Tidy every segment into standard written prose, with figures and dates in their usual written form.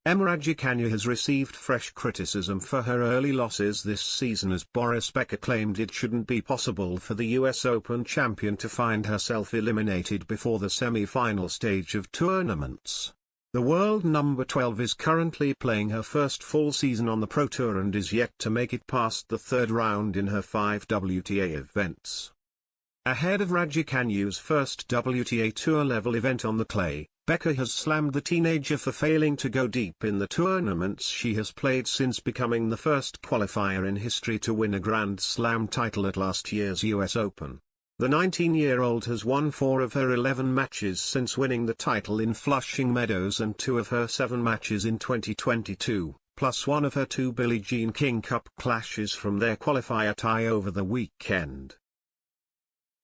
Raducanu has received fresh criticism for her early losses this season, as Boris Becker claimed it shouldn't be possible for the US Open champion to find herself eliminated before the semi-final stage of tournaments. The world number 12 is currently playing her first full season on the Pro Tour and is yet to make it past the third round in her 5 WTA events. Ahead of Raducanu's first WTA Tour-level event on the clay, Becker has slammed the teenager for failing to go deep in the tournaments she has played since becoming the first qualifier in history to win a Grand Slam title at last year's US Open. The 19-year-old has won 4 of her 11 matches since winning the title in Flushing Meadows and 2 of her 7 matches in 2022, plus 1 of her 2 Billie Jean King Cup clashes from their qualifier tie over the weekend.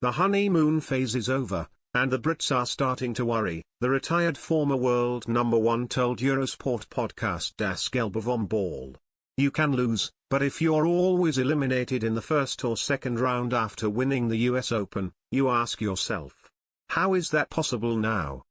The honeymoon phase is over, and the Brits are starting to worry, the retired former world number 1 told Eurosport podcast Das Gelbe vom Ball. You can lose, but if you're always eliminated in the first or second round after winning the US Open, you ask yourself, how is that possible now?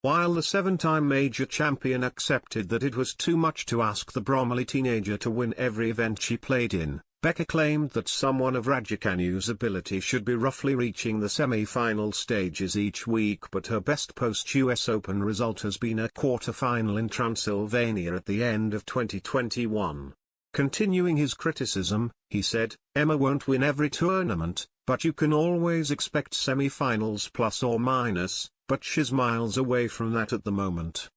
While the 7-time major champion accepted that it was too much to ask the Bromley teenager to win every event she played in, Becker claimed that someone of Raducanu's ability should be roughly reaching the semi-final stages each week, but her best post-US Open result has been a quarter-final in Transylvania at the end of 2021. Continuing his criticism, he said, "Emma won't win every tournament, but you can always expect semi-finals plus or minus, but she's miles away from that at the moment."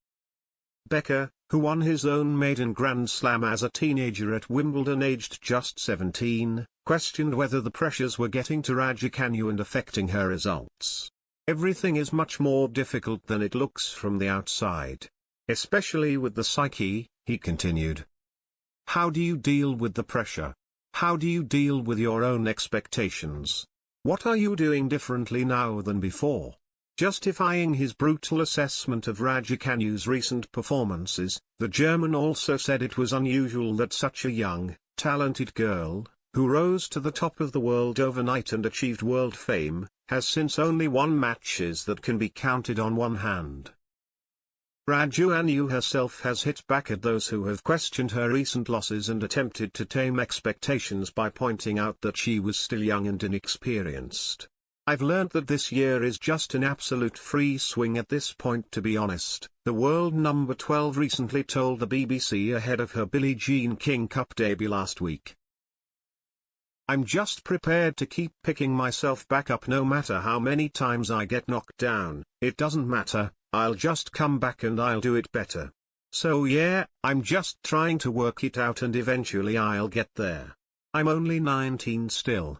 Becker, who won his own maiden Grand Slam as a teenager at Wimbledon aged just 17, questioned whether the pressures were getting to Raducanu and affecting her results. "Everything is much more difficult than it looks from the outside. Especially with the psyche," he continued. "How do you deal with the pressure? How do you deal with your own expectations? What are you doing differently now than before?" Justifying his brutal assessment of Raducanu's recent performances, the German also said it was unusual that such a young, talented girl, who rose to the top of the world overnight and achieved world fame, has since only won matches that can be counted on one hand. Raducanu herself has hit back at those who have questioned her recent losses and attempted to tame expectations by pointing out that she was still young and inexperienced. "I've learned that this year is just an absolute free swing at this point, to be honest," the world number 12 recently told the BBC ahead of her Billie Jean King Cup debut last week. "I'm just prepared to keep picking myself back up no matter how many times I get knocked down. It doesn't matter, I'll just come back and I'll do it better. So yeah, I'm just trying to work it out and eventually I'll get there. I'm only 19 still,